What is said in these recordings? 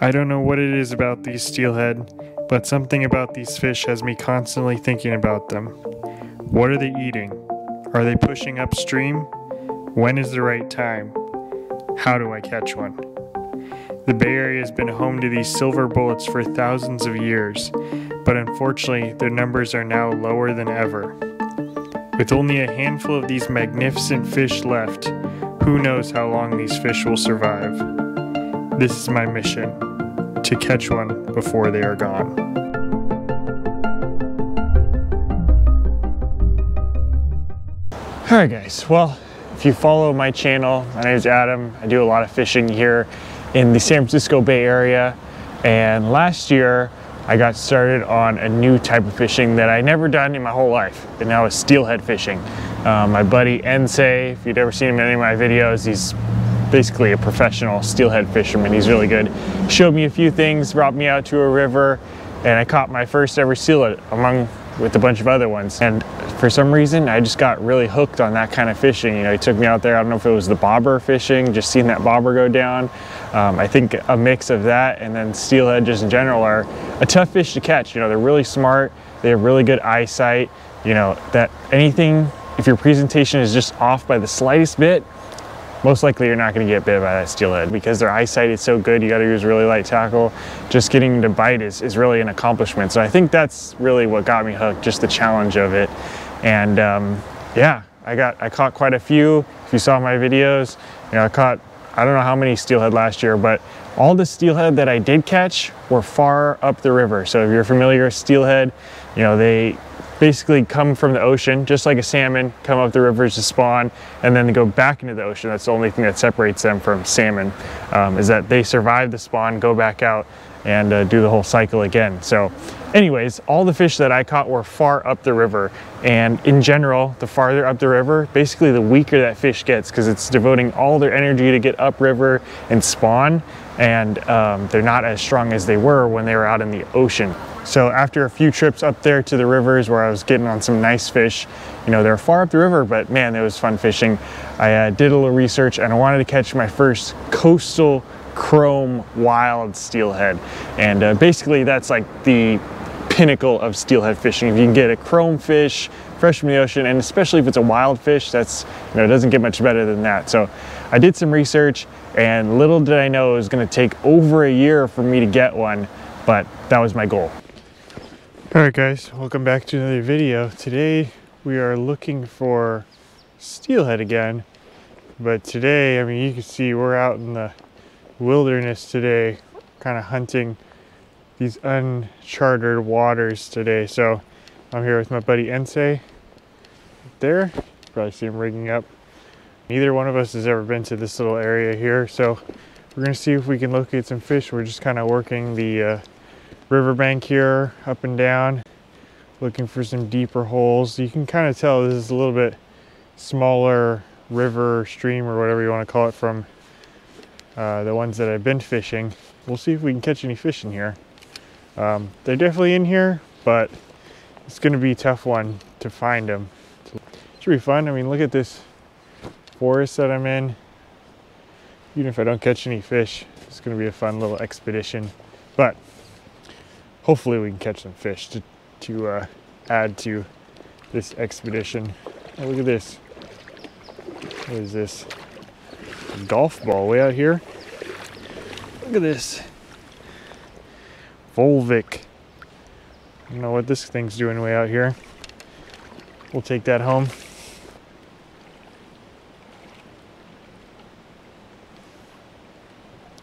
I don't know what it is about these steelhead, but something about these fish has me constantly thinking about them. What are they eating? Are they pushing upstream? When is the right time? How do I catch one? The Bay Area has been home to these silver bullets for thousands of years, but unfortunately their numbers are now lower than ever. With only a handful of these magnificent fish left, who knows how long these fish will survive. This is my mission, to catch one before they are gone. Alright guys, well, if you follow my channel, my name is Adam. I do a lot of fishing here in the San Francisco Bay Area, and last year I got started on a new type of fishing that I never done in my whole life, and that was steelhead fishing. My buddy Ensei, if you'd ever seen him in any of my videos, he's basically a professional steelhead fisherman. He's really good. Showed me a few things, brought me out to a river, and I caught my first ever steelhead with a bunch of other ones. And for some reason, I just got really hooked on that kind of fishing. You know, he took me out there, I don't know if it was the bobber fishing, just seeing that bobber go down. I think a mix of that and then steelhead just in general are a tough fish to catch. You know, they're really smart, they have really good eyesight. You know, that anything, if your presentation is just off by the slightest bit, most likely you're not going to get bit by that steelhead. Because their eyesight is so good, you got to use really light tackle. Just getting them to bite is really an accomplishment. So I think that's really what got me hooked, just the challenge of it. And yeah, I caught quite a few. If you saw my videos, you know, I don't know how many steelhead last year, but all the steelhead that I did catch were far up the river. So if you're familiar with steelhead, you know, they basically come from the ocean, just like a salmon, come up the rivers to spawn, and then they go back into the ocean. That's the only thing that separates them from salmon, is that they survive the spawn, go back out, and do the whole cycle again. So anyways, all the fish that I caught were far up the river, and in general, the farther up the river, basically the weaker that fish gets, because it's devoting all their energy to get upriver and spawn, and they're not as strong as they were when they were out in the ocean. So after a few trips up there to the rivers where I was getting on some nice fish, you know, they're far up the river, but man, it was fun fishing. I did a little research and I wanted to catch my first coastal chrome wild steelhead. And basically that's like the pinnacle of steelhead fishing. If you can get a chrome fish fresh from the ocean, and especially if it's a wild fish, that's, you know, it doesn't get much better than that. So I did some research, and little did I know it was going to take over a year for me to get one, but that was my goal. Alright guys, welcome back to another video. Today we are looking for steelhead again, but today, I mean, you can see we're out in the wilderness today, kind of hunting these uncharted waters today. So I'm here with my buddy Ensei there. Probably see him rigging up. Neither one of us has ever been to this little area here, so we're gonna see if we can locate some fish. We're just kind of working the riverbank here, up and down, looking for some deeper holes. You can kind of tell this is a little bit smaller river, stream, or whatever you want to call it, from the ones that I've been fishing. We'll see if we can catch any fish in here. They're definitely in here, but it's going to be a tough one to find them. It should be fun. I mean, look at this forest that I'm in. Even if I don't catch any fish, it's going to be a fun little expedition. But hopefully we can catch some fish to add to this expedition. Oh, look at this. What is this? A golf ball way out here. Look at this. Volvic. I don't know what this thing's doing way out here. We'll take that home.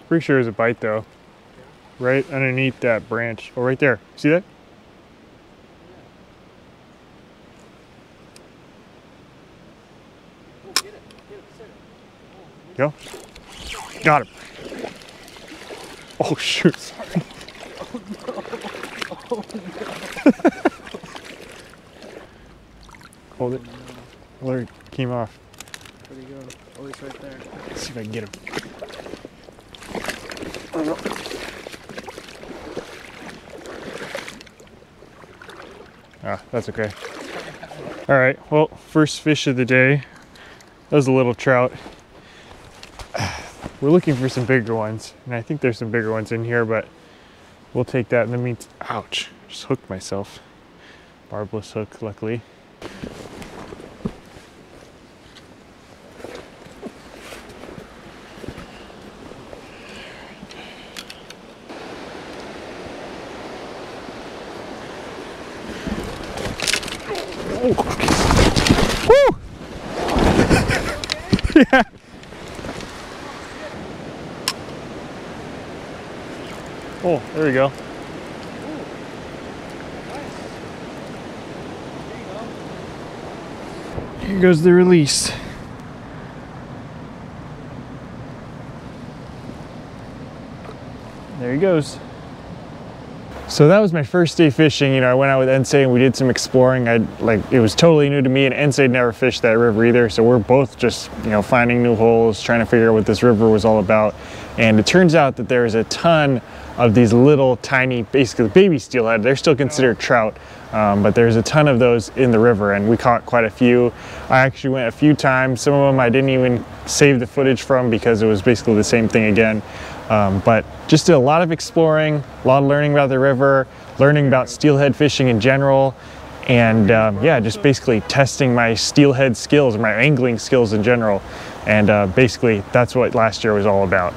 Pretty sure there's a bite though. Right underneath that branch. Oh, right there. See that? Go. Got him. Oh, shoot. Sorry. Oh, no. Oh, no. Hold it. Well, it came off. Where'd he go? Oh, he's right there. Let's see if I can get him. Ah, that's okay. All right, well, first fish of the day. That was a little trout. we're looking for some bigger ones, and I think there's some bigger ones in here, but we'll take that in the meantime. Ouch, just hooked myself. Barbless hook, luckily. Woo! Yeah. Oh, there we go. Here goes the release. There he goes. So that was my first day fishing. You know, I went out with Ensei and we did some exploring. It was totally new to me, and Ensei never fished that river either. So we're both just, you know, finding new holes, trying to figure out what this river was all about. And it turns out that there's a ton of these little tiny, basically baby steelhead. They're still considered trout, but there's a ton of those in the river, and we caught quite a few. I actually went a few times. Some of them I didn't even save the footage from because it was basically the same thing again. But just did a lot of exploring, a lot of learning about the river, learning about steelhead fishing in general, and yeah, just basically testing my steelhead skills, my angling skills in general. And basically that's what last year was all about.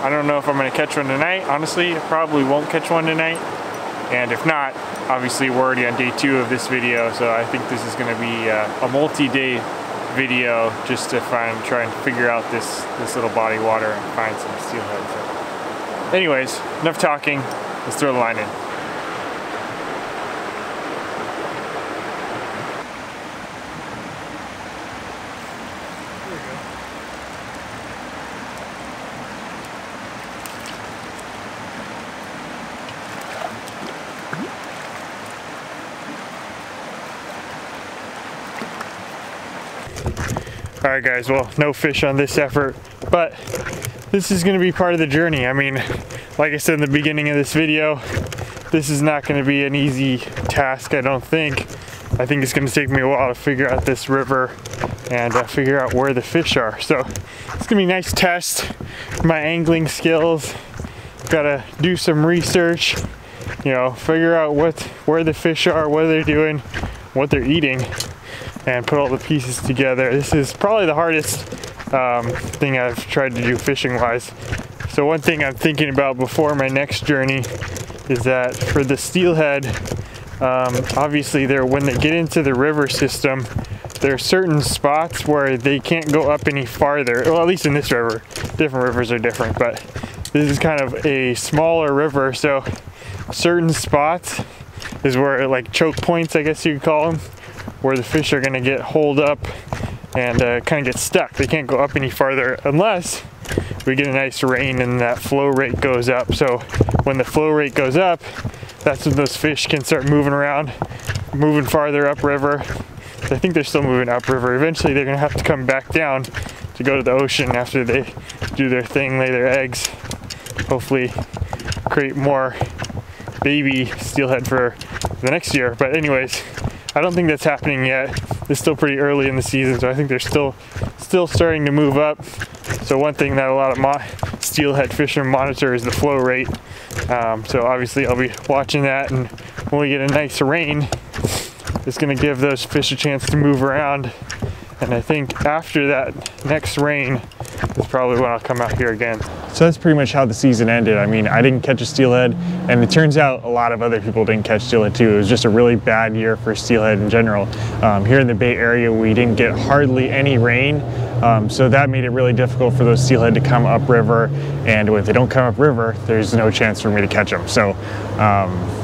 I don't know if I'm going to catch one tonight. Honestly, I probably won't catch one tonight. And if not, obviously we're already on day 2 of this video, so I think this is going to be a multi-day video just to try and figure out this little body of water and find some steelhead. So anyways, enough talking. Let's throw the line in. Alright guys, well, no fish on this effort, but this is going to be part of the journey. I mean, like I said in the beginning of this video, this is not going to be an easy task, I don't think. I think it's going to take me a while to figure out this river and figure out where the fish are. So it's going to be a nice test for my angling skills. Gotta do some research, you know, figure out where the fish are, what they're doing, what they're eating, and put all the pieces together. This is probably the hardest thing I've tried to do fishing wise. So one thing I'm thinking about before my next journey is that for the steelhead, obviously when they get into the river system, there are certain spots where they can't go up any farther. Well, at least in this river. Different rivers are different, but this is kind of a smaller river, so certain spots is where, like, choke points, I guess you could call them, where the fish are going to get holed up and kind of get stuck. They can't go up any farther unless we get a nice rain and that flow rate goes up. So when the flow rate goes up, that's when those fish can start moving around, moving farther upriver. I think they're still moving upriver. Eventually they're going to have to come back down to go to the ocean after they do their thing, lay their eggs, hopefully create more baby steelhead for the next year. But anyways, I don't think that's happening yet. It's still pretty early in the season, so I think they're still starting to move up. So one thing that a lot of steelhead fishermen monitor is the flow rate. So obviously I'll be watching that, and when we get a nice rain, it's going to give those fish a chance to move around. And I think after that next rain is probably when I'll come out here again. So that's pretty much how the season ended. I mean, I didn't catch a steelhead, and it turns out a lot of other people didn't catch steelhead too. It was just a really bad year for steelhead in general. Here in the Bay Area, we didn't get hardly any rain, so that made it really difficult for those steelhead to come upriver, and if they don't come upriver, there's no chance for me to catch them. So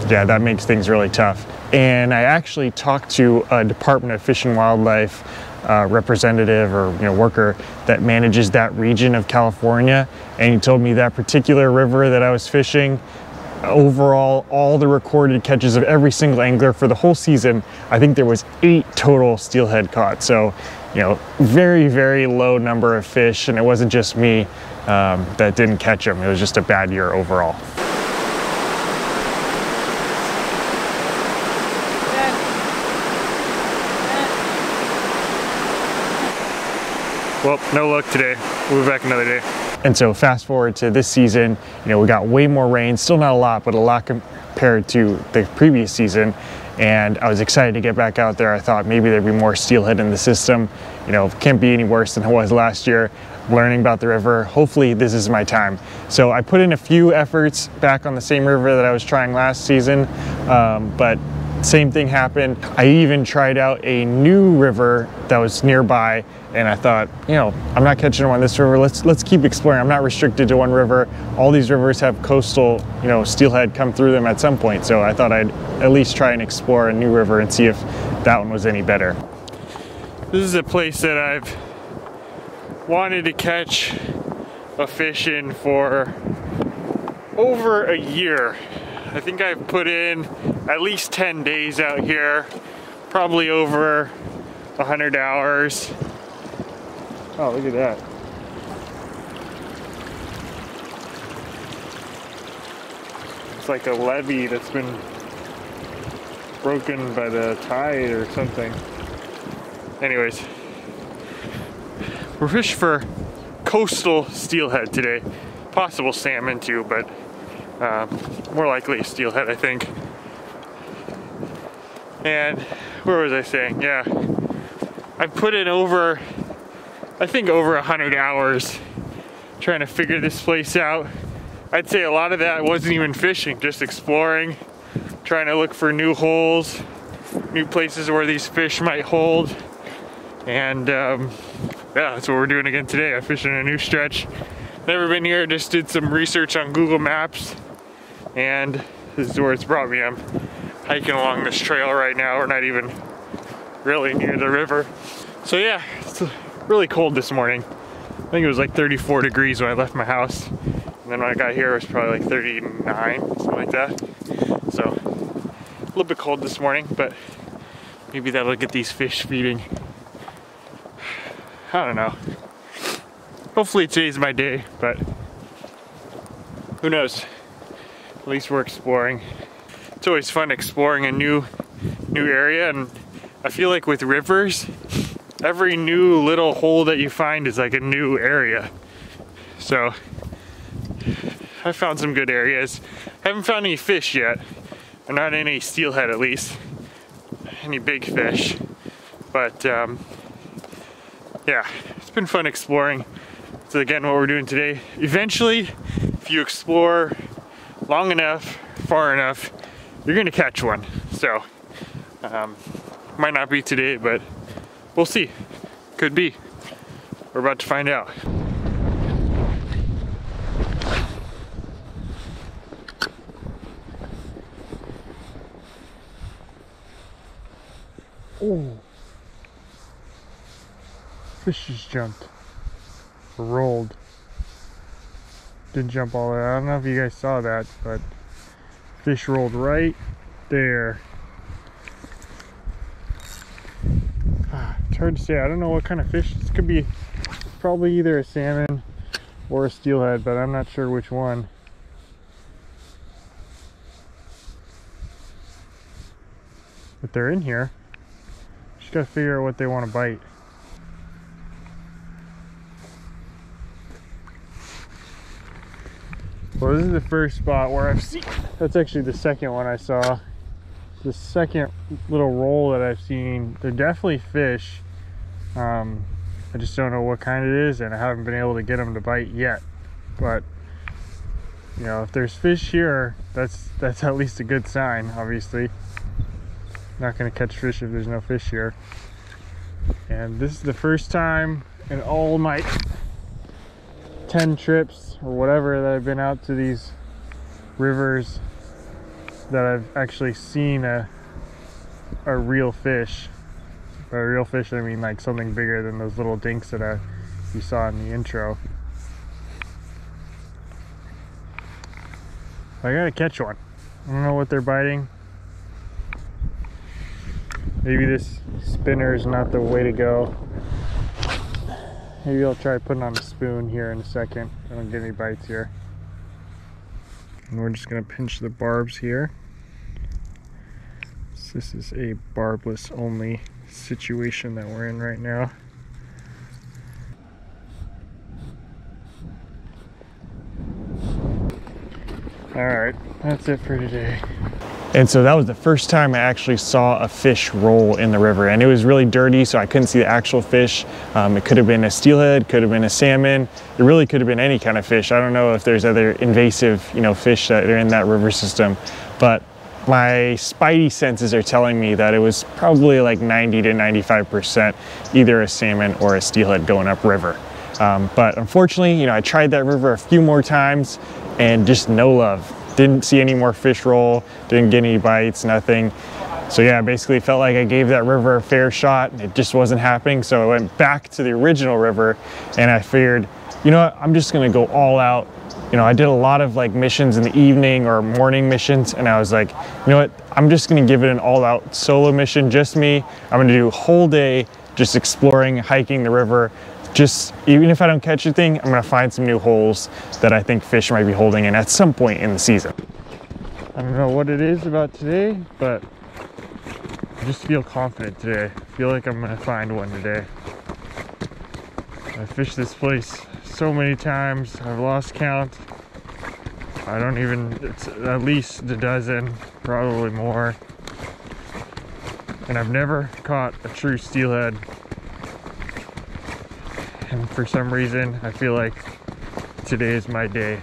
yeah, that makes things really tough. And I actually talked to a Department of Fish and Wildlife representative or worker that manages that region of California, and he told me that particular river that I was fishing, overall, all the recorded catches of every single angler for the whole season, I think there was 8 total steelhead caught. So very, very low number of fish, and it wasn't just me that didn't catch them. It was just a bad year overall. Well, no luck today. We'll be back another day. And so fast forward to this season, you know, we got way more rain, still not a lot, but a lot compared to the previous season. And I was excited to get back out there. I thought maybe there'd be more steelhead in the system. You know, can't be any worse than it was last year. Learning about the river. Hopefully this is my time. So I put in a few efforts back on the same river that I was trying last season, but same thing happened. I even tried out a new river that was nearby, and I thought, you know, I'm not catching them on this river. Let's keep exploring. I'm not restricted to one river. All these rivers have coastal, you know, steelhead come through them at some point. So I thought I'd at least try and explore a new river and see if that one was any better. This is a place that I've wanted to catch a fish in for over a year. I think I've put in at least 10 days out here, probably over 100 hours. Oh, look at that. It's like a levee that's been broken by the tide or something. Anyways, we're fishing for coastal steelhead today. Possible salmon too, but more likely steelhead, I think. And where was I saying? Yeah, I've put in over, I think over 100 hours trying to figure this place out. I'd say a lot of that wasn't even fishing, just exploring, trying to look for new holes, new places where these fish might hold. And yeah, that's what we're doing again today. I'm fishing a new stretch. Never been here, just did some research on Google Maps, and this is where it's brought me. I'm hiking along this trail right now. We're not even really near the river. So yeah, it's really cold this morning. I think it was like 34 degrees when I left my house. And then when I got here, it was probably like 39, something like that. So a little bit cold this morning, but maybe that'll get these fish feeding. I don't know. Hopefully today's my day, but who knows? At least we're exploring. It's always fun exploring a new area, and I feel like with rivers, every new little hole that you find is like a new area. So I found some good areas. Haven't found any fish yet, or not any steelhead at least, any big fish. But yeah, it's been fun exploring. So again, what we're doing today, eventually, if you explore long enough, far enough, you're gonna catch one. So, might not be today, but we'll see. Could be. We're about to find out. Oh, fish just jumped. Rolled. Didn't jump all the way. I don't know if you guys saw that, but fish rolled right there. It's hard to say. I don't know what kind of fish. This could be probably either a salmon or a steelhead, but I'm not sure which one. But they're in here. Just gotta figure out what they want to bite. Well, this is the first spot where I've seen, that's actually the second one I saw. The second little roll that I've seen, they're definitely fish. I just don't know what kind it is, and I haven't been able to get them to bite yet. But, you know, if there's fish here, that's at least a good sign, obviously. Not gonna catch fish if there's no fish here. And this is the first time in all my 10 trips or whatever that I've been out to these rivers that I've actually seen a real fish. By real fish, I mean like something bigger than those little dinks that you saw in the intro. I gotta catch one. I don't know what they're biting. Maybe this spinner is not the way to go. Maybe I'll try putting on a spoon here in a second. I don't get any bites here. And we're just gonna pinch the barbs here. So this is a barbless only situation that we're in right now. All right, that's it for today. And so that was the first time I actually saw a fish roll in the river, and it was really dirty, so I couldn't see the actual fish. It could have been a steelhead, could have been a salmon. It really could have been any kind of fish. I don't know if there's other invasive, fish that are in that river system, but my spidey senses are telling me that it was probably like 90 to 95% either a salmon or a steelhead going upriver. But unfortunately, I tried that river a few more times and just no love. Didn't see any more fish roll, didn't get any bites, nothing. So yeah, basically felt like I gave that river a fair shot. It just wasn't happening. So I went back to the original river and I figured, you know what, I'm just gonna go all out. I did a lot of like missions in the evening or morning missions, and I was like, you know what, I'm just gonna give it an all out solo mission, just me. I'm gonna do a whole day just exploring, hiking the river. Just, even if I don't catch anything, I'm gonna find some new holes that I think fish might be holding in at some point in the season. I don't know what it is about today, but I just feel confident today. I feel like I'm gonna find one today. I fished this place so many times, I've lost count. It's at least a dozen, probably more. And I've never caught a true steelhead. And for some reason, I feel like today is my day.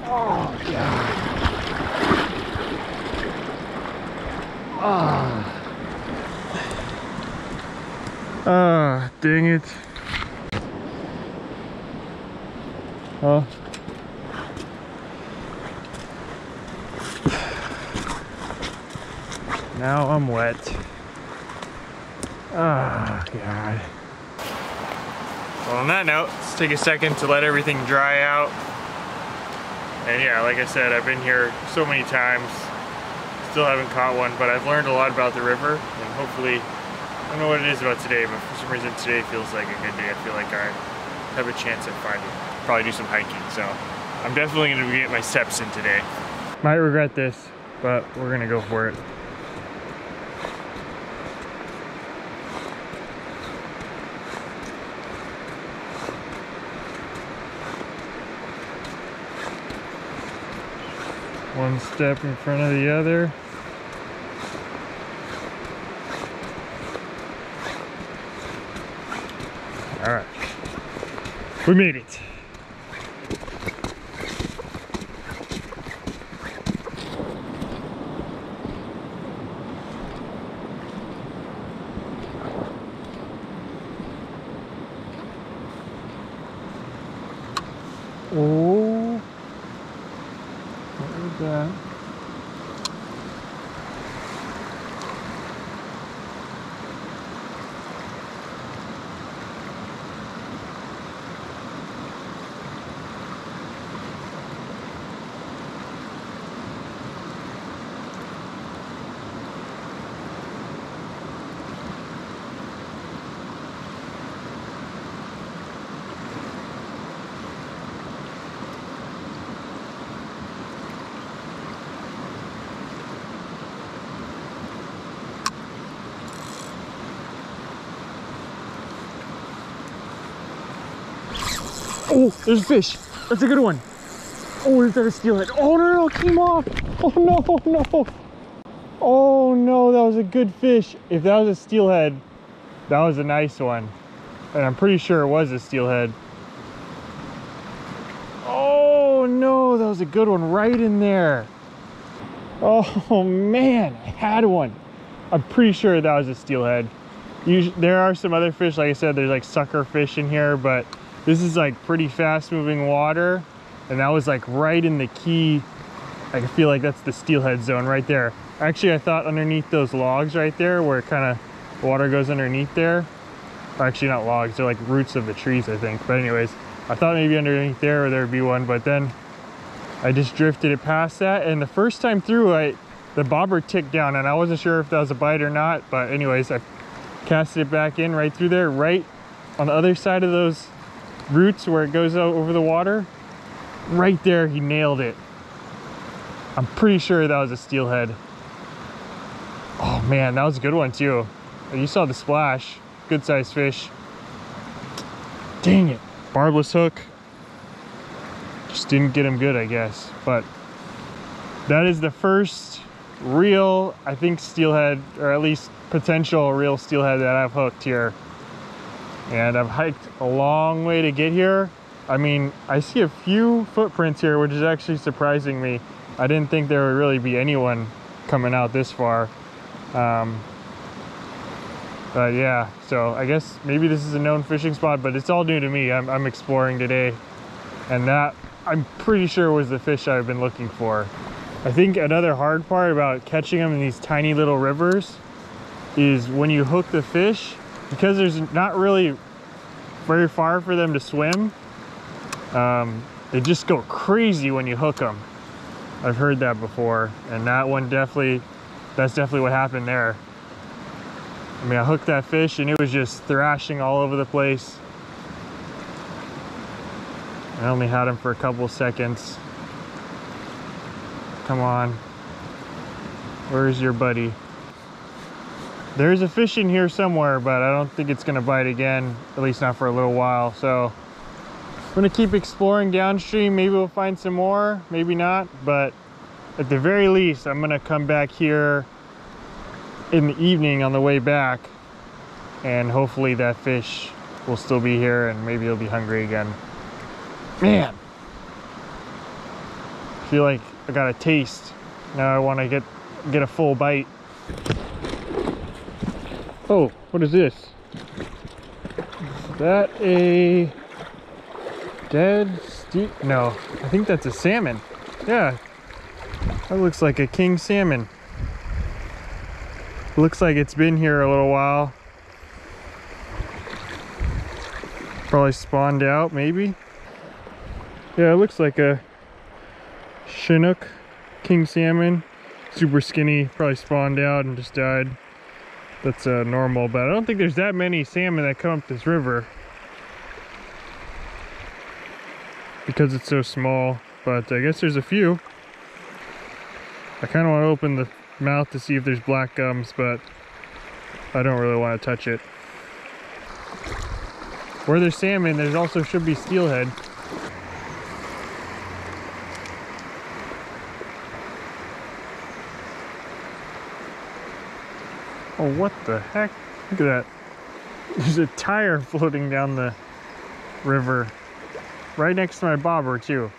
Oh, God. Ah, dang it. Oh. Now I'm wet. Oh, God. Well, on that note, let's take a second to let everything dry out. And yeah, like I said, I've been here so many times. Still haven't caught one, but I've learned a lot about the river, and hopefully, I don't know what it is about today, but for some reason today feels like a good day. I feel like I have a chance at finding. Probably do some hiking, so I'm definitely going to get my steps in today. Might regret this, but we're going to go for it. One step in front of the other. All right, we made it. Oh, what was that? Oh, there's a fish. That's a good one. Oh, is that a steelhead? Oh, no, it came off. Oh, no. Oh, no, that was a good fish. If that was a steelhead, that was a nice one. And I'm pretty sure it was a steelhead. Oh, no, that was a good one right in there. Oh, man, I had one. I'm pretty sure that was a steelhead. There are some other fish, like I said, there's like sucker fish in here, but this is like pretty fast moving water, and that was like right in the key. I feel like that's the steelhead zone right there. Actually, I thought underneath those logs right there where kind of water goes underneath there. Actually, not logs, they're like roots of the trees, I think. But anyways, I thought maybe underneath there would be one, but then I just drifted it past that, and the first time through, the bobber ticked down, and I wasn't sure if that was a bite or not, but anyways, I casted it back in right through there, right on the other side of those roots where it goes over the water. Right there, he nailed it. I'm pretty sure that was a steelhead. Oh man, that was a good one too. You saw the splash. Good sized fish. Dang it. Barbless hook. Just didn't get him good, I guess. But that is the first real, I think, steelhead, or at least potential real steelhead that I've hooked here. And I've hiked a long way to get here. I mean, I see a few footprints here, which is actually surprising me. I didn't think there would really be anyone coming out this far. But yeah, so I guess maybe this is a known fishing spot, but it's all new to me. I'm exploring today, and that I'm pretty sure was the fish I've been looking for. I think another hard part about catching them in these tiny little rivers is when you hook the fish, because there's not really very far for them to swim, they just go crazy when you hook them. I've heard that before, and that one that's definitely what happened there. I mean, I hooked that fish and it was just thrashing all over the place. I only had him for a couple seconds. Come on. Where's your buddy? There's a fish in here somewhere, but I don't think it's gonna bite again, at least not for a little while. So I'm gonna keep exploring downstream. Maybe we'll find some more, maybe not, but at the very least, I'm gonna come back here in the evening on the way back, and hopefully that fish will still be here and maybe he'll be hungry again. Man, I feel like I got a taste. Now I want to get a full bite. Oh, what is this? Is that a dead steel? No, I think that's a salmon. Yeah, that looks like a king salmon. Looks like it's been here a little while. Probably spawned out, maybe. Yeah, it looks like a Chinook king salmon. Super skinny, probably spawned out and just died. That's normal, but I don't think there's that many salmon that come up this river because it's so small, but I guess there's a few. I kind of want to open the mouth to see if there's black gums, but I don't really want to touch it. Where there's salmon, there's also should be steelhead. Oh, what the heck? Look at that. There's a tire floating down the river right next to my bobber too.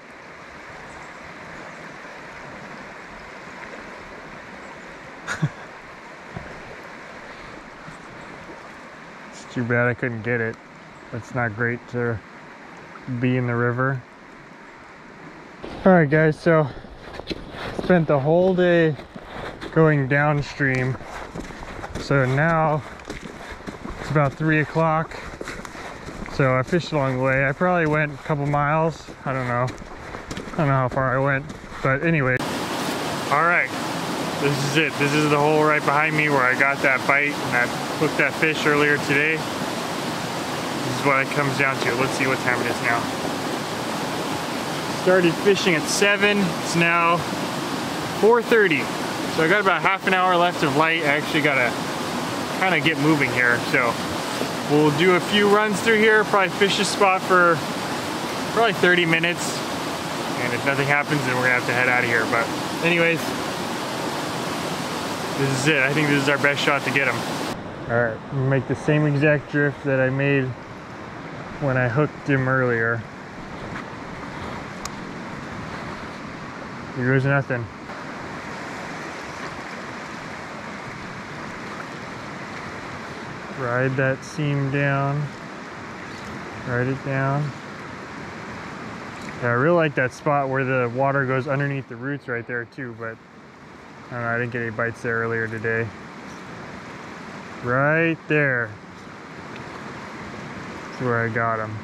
It's too bad I couldn't get it. It's not great to be in the river. All right guys, so spent the whole day going downstream. So now it's about 3 o'clock. So I fished along the way. I probably went a couple miles. I don't know how far I went, but anyway. All right, this is it. This is the hole right behind me where I got that bite and I hooked that fish earlier today. This is what it comes down to. Let's see what time it is now. Started fishing at 7. It's now 4:30. So I got about half an hour left of light. I actually gotta kind of get moving here. So we'll do a few runs through here, probably fish a spot for probably 30 minutes. And if nothing happens, then we're gonna have to head out of here. But anyways, this is it. I think this is our best shot to get him. All right, I'm gonna make the same exact drift that I made when I hooked him earlier. Here goes nothing. Ride that seam down. Ride it down. Yeah, I really like that spot where the water goes underneath the roots right there too, but I don't know, I didn't get any bites there earlier today. Right there. That's where I got him.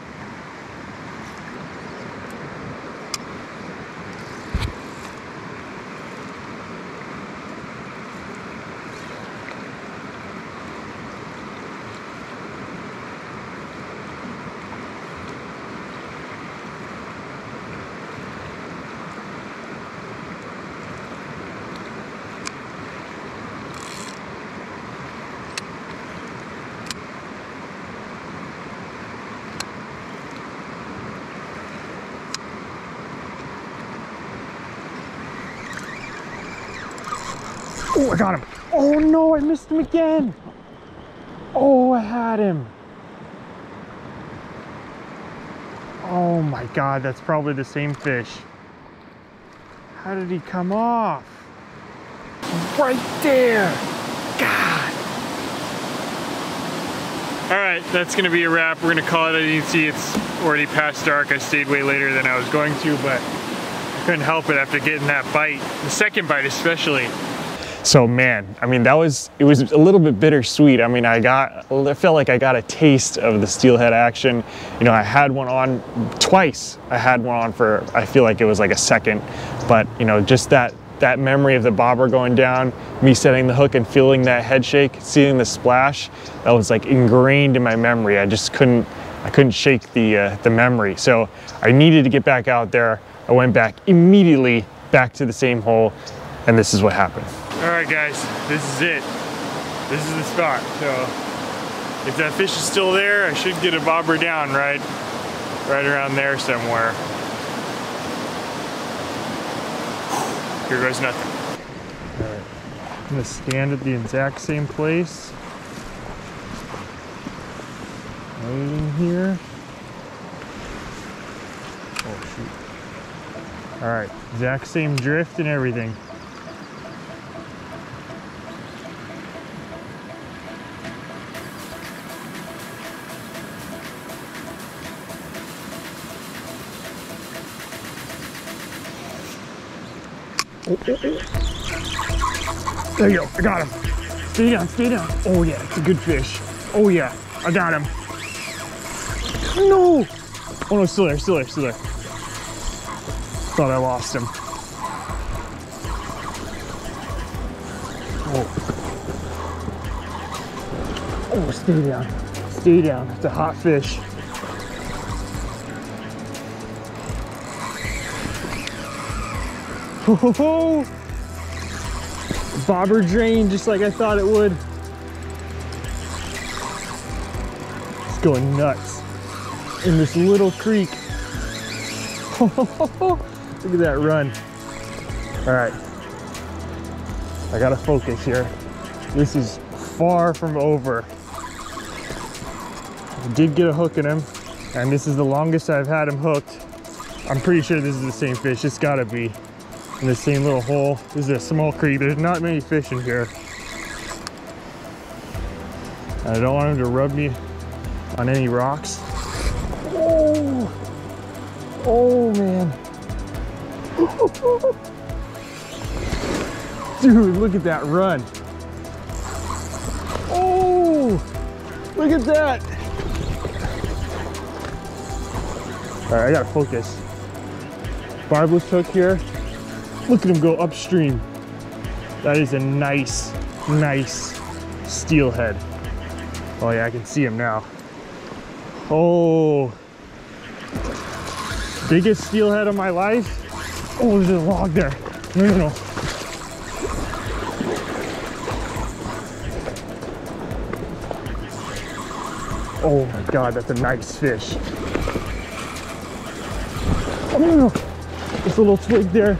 Oh, I got him. Oh no, I missed him again. Oh, I had him. Oh my God, that's probably the same fish. How did he come off? Right there. God. All right, that's gonna be a wrap. We're gonna call it. You can see it's already past dark. I stayed way later than I was going to, but I couldn't help it after getting that bite. The second bite especially. So man, I mean, it was a little bit bittersweet. I mean, I felt like I got a taste of the steelhead action. You know, I had one on twice. I had one on for, I feel like it was like a second, but you know, just that memory of the bobber going down, me setting the hook and feeling that head shake, seeing the splash, that was like ingrained in my memory. I couldn't shake the memory. So I needed to get back out there. I went back immediately back to the same hole, and this is what happened. All right, guys, this is it. This is the spot. So if that fish is still there, I should get a bobber down right around there somewhere. Here goes nothing. All right, I'm gonna stand at the exact same place. Waiting here. Oh shoot. All right, exact same drift and everything. Oh, oh, oh. There you go, I got him. Stay down, stay down. Oh yeah, it's a good fish. Oh yeah, I got him. No! Oh no, still there, still there, still there. Thought I lost him. Oh. Oh, stay down. Stay down. It's a hot fish. Oh, bobber drain just like I thought it would. It's going nuts in this little creek. Look at that run. All right, I gotta focus here. This is far from over. I did get a hook in him, and this is the longest I've had him hooked. I'm pretty sure this is the same fish. It's gotta be in the same little hole. This is a small creek. There's not many fish in here. I don't want him to rub me on any rocks. Oh, oh man. Dude, look at that run. Oh, look at that. All right, I gotta focus. Barbless hook here. Look at him go upstream. That is a nice, nice steelhead. Oh yeah, I can see him now. Oh, biggest steelhead of my life. Oh, there's a log there. No, no, no. Oh my God, that's a nice fish. Oh no, no, no. Just a little twig there.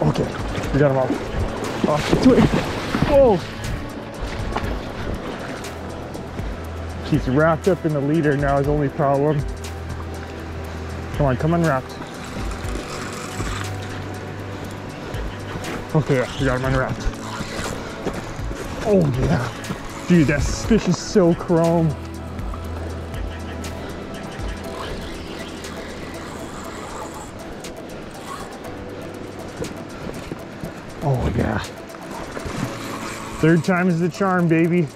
Okay, we got him off the twig. Whoa! He's wrapped up in the leader now, his only problem. Come unwrapped. Okay, we got him unwrapped. Oh yeah. Dude, that fish is so chrome. Oh yeah. Third time is the charm, baby.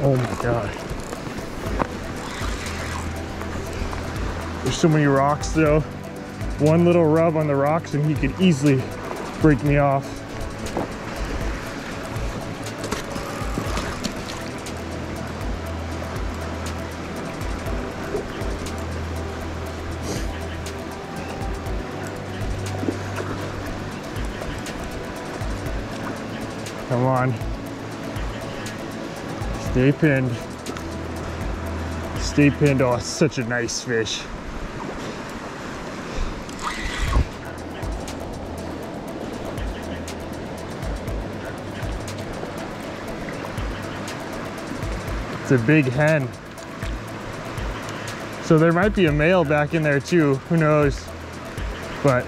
Oh my God. There's so many rocks though. One little rub on the rocks and he could easily break me off. Come on. Stay pinned. Stay pinned. Oh, it's such a nice fish. It's a big hen. So there might be a male back in there too, who knows? But,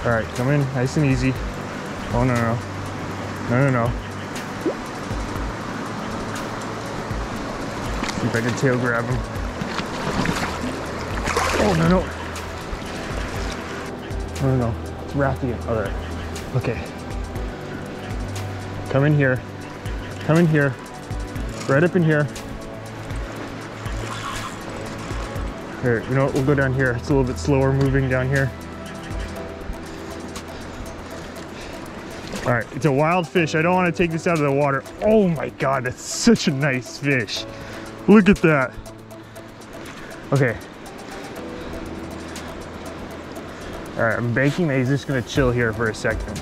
all right, come in nice and easy. Oh, no, no, no, no, no. See if I can tail grab him. Oh, no, no. No, no, no, it's wrapped again. All right, okay. Come in here, come in here, right up in here. Here, you know what, we'll go down here. It's a little bit slower moving down here. All right, it's a wild fish. I don't want to take this out of the water. Oh my God, that's such a nice fish. Look at that. Okay. All right, I'm banking that he's just gonna chill here for a second.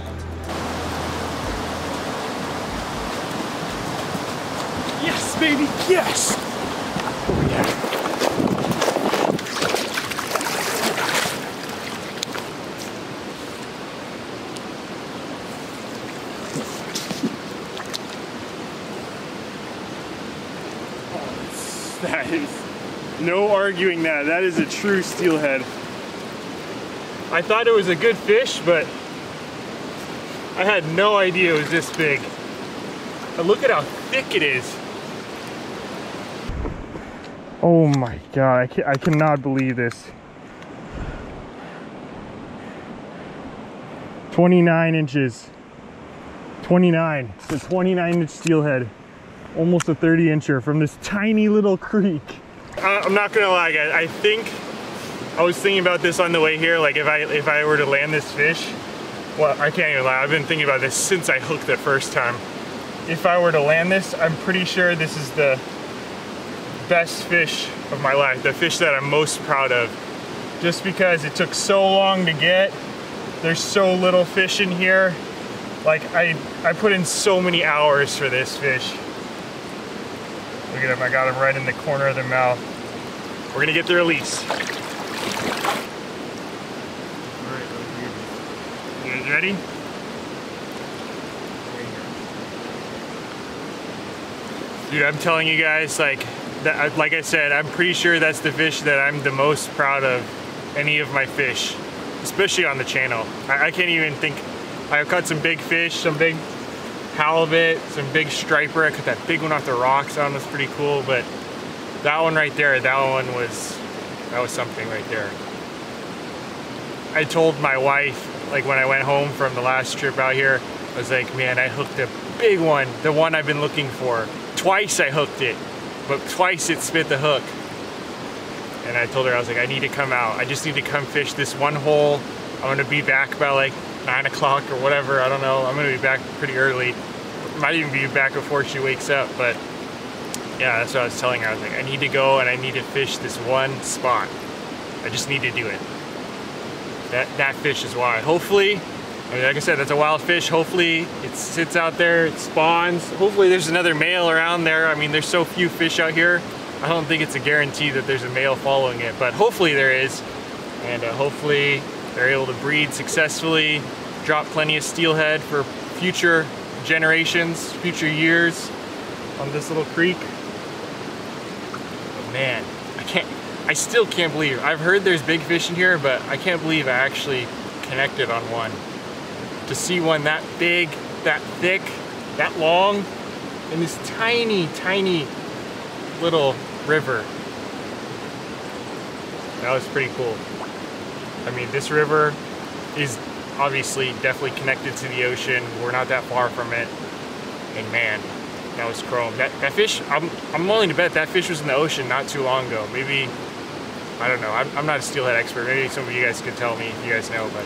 Yes, baby, yes! Oh yeah. That is no arguing that. That is a true steelhead. I thought it was a good fish, but I had no idea it was this big. But look at how thick it is. Oh my God, I cannot believe this. 29 inches. 29. It's a 29-inch steelhead. Almost a 30-incher from this tiny little creek. I'm not gonna lie, guys. I think I was thinking about this on the way here. Like if I were to land this fish, well, I can't even lie. I've been thinking about this since I hooked the first time. If I were to land this, I'm pretty sure this is the best fish of my life. The fish that I'm most proud of. Just because it took so long to get. There's so little fish in here. Like I put in so many hours for this fish. Look at him, I got him right in the corner of the mouth. We're gonna get the release. All right, you guys ready? Dude, I'm telling you guys, like I said, I'm pretty sure that's the fish that I'm the most proud of any of my fish, especially on the channel. I can't even think. I've caught some big fish, some big halibut, some big striper. I caught that big one off the rocks. That one was pretty cool, but that one right there, that was something right there. I told my wife, like when I went home from the last trip out here, I was like, man, I hooked a big one, the one I've been looking for. Twice I hooked it, but twice it spit the hook. And I told her, I was like, I need to come out. I just need to come fish this one hole. I'm gonna be back by like 9 o'clock or whatever, I don't know. I'm gonna be back pretty early. Might even be back before she wakes up, but yeah, that's what I was telling her. I was like, I need to go and I need to fish this one spot. I just need to do it. That fish is why. Hopefully, I mean, like I said, that's a wild fish. Hopefully it sits out there, it spawns. Hopefully there's another male around there. I mean, there's so few fish out here. I don't think it's a guarantee that there's a male following it, but hopefully there is. And hopefully they're able to breed successfully, drop plenty of steelhead for future generations, future years on this little creek. But man, I still can't believe, I've heard there's big fish in here, but I can't believe I actually connected on one. To see one that big, that thick, that long, in this tiny, tiny little river. That was pretty cool. I mean, this river is obviously definitely connected to the ocean. We're not that far from it. And man, that was chrome. That fish, I'm willing to bet that fish was in the ocean not too long ago. Maybe, I don't know. I'm not a steelhead expert. Maybe some of you guys could tell me if you guys know, but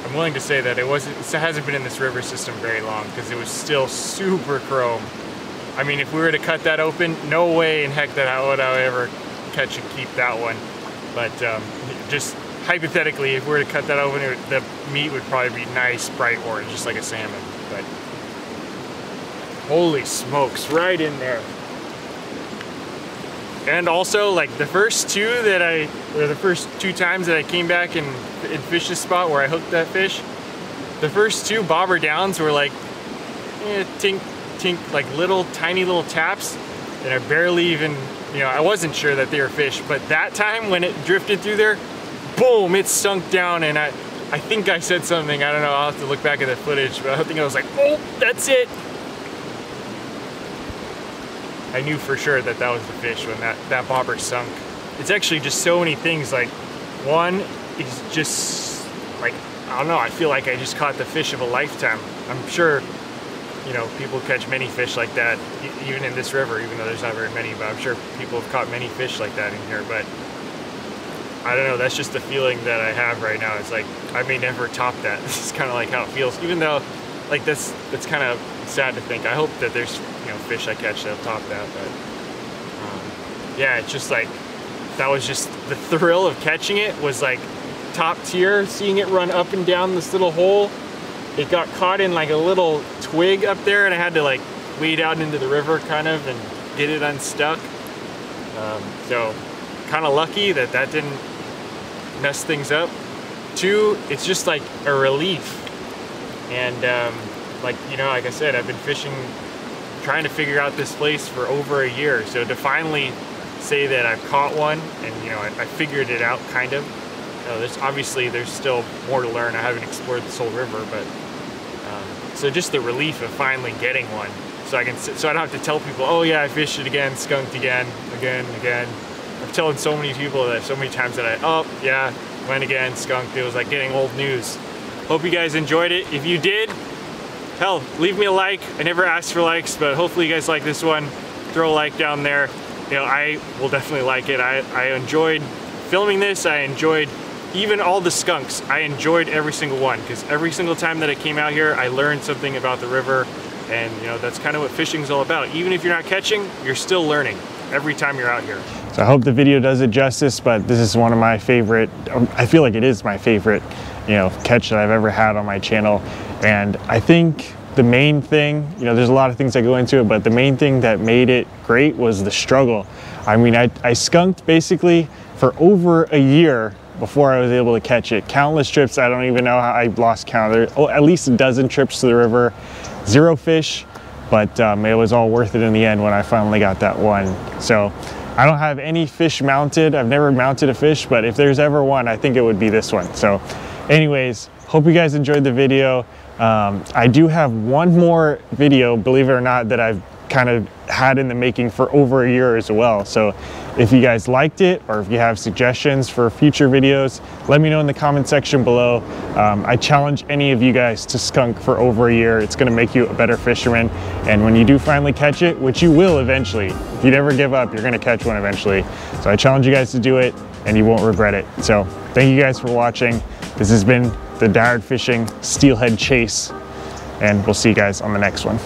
I'm willing to say that it hasn't been in this river system very long because it was still super chrome. I mean, if we were to cut that open, no way in heck that I would ever catch and keep that one. But just hypothetically, if we were to cut that open, the meat would probably be nice, bright orange, just like a salmon. But holy smokes, right in there. And also, like the first two times that I came back and fished this spot where I hooked that fish, the first two bobber downs were like 10 like little tiny little taps, and I barely even, you know, I wasn't sure that they were fish, but that time when it drifted through there, boom, it sunk down, and I think I said something, I don't know, I'll have to look back at the footage, but I think I was like, oh, that's it. I knew for sure that that was the fish when that bobber sunk. It's actually just so many things. Like, one is just like, I don't know, I feel like I just caught the fish of a lifetime. I'm sure, you know, people catch many fish like that, even in this river, even though there's not very many, but I'm sure people have caught many fish like that in here. But I don't know, that's just the feeling that I have right now. It's like, I may never top that. This is kind of like how it feels, even though, like, that's kind of sad to think. I hope that there's, you know, fish I catch that'll top that, but yeah, it's just like, that was just the thrill of catching it was like top tier, seeing it run up and down this little hole. It got caught in like a little twig up there, and I had to like wade out into the river kind of and get it unstuck. So kind of lucky that that didn't mess things up. Two, it's just like a relief. And like, you know, like I said, I've been fishing, trying to figure out this place for over a year. So to finally say that I've caught one and, you know, I figured it out kind of. There's still more to learn. I haven't explored this whole river, but so just the relief of finally getting one. So I don't have to tell people, oh yeah, I fished it again, skunked again. I'm telling so many people that so many times that oh yeah, went again, skunked. It was like getting old news. Hope you guys enjoyed it. If you did, hell, leave me a like. I never asked for likes, but hopefully you guys like this one. Throw a like down there. You know, I will definitely like it. I enjoyed filming this. I enjoyed even all the skunks. I enjoyed every single one, because every single time that I came out here, I learned something about the river. And you know, that's kind of what fishing is all about. Even if you're not catching, you're still learning every time you're out here. So I hope the video does it justice, but this is one of my favorite, I feel like it is my favorite, you know, catch that I've ever had on my channel. And I think the main thing, you know, there's a lot of things that go into it, but the main thing that made it great was the struggle. I mean, I skunked basically for over a year before I was able to catch it. Countless trips, I don't even know how I lost count. At least a dozen trips to the river, zero fish, but it was all worth it in the end when I finally got that one. So I don't have any fish mounted. I've never mounted a fish, but if there's ever one, I think it would be this one. So anyways, hope you guys enjoyed the video. I do have one more video, believe it or not, that I've kind of had in the making for over a year as well. So if you guys liked it, or if you have suggestions for future videos, let me know in the comment section below. I challenge any of you guys to skunk for over a year. It's gonna make you a better fisherman. And when you do finally catch it, which you will eventually, if you never give up, you're gonna catch one eventually. So I challenge you guys to do it, and you won't regret it. So thank you guys for watching. This has been the Daired Fishing Steelhead Chase, and we'll see you guys on the next one.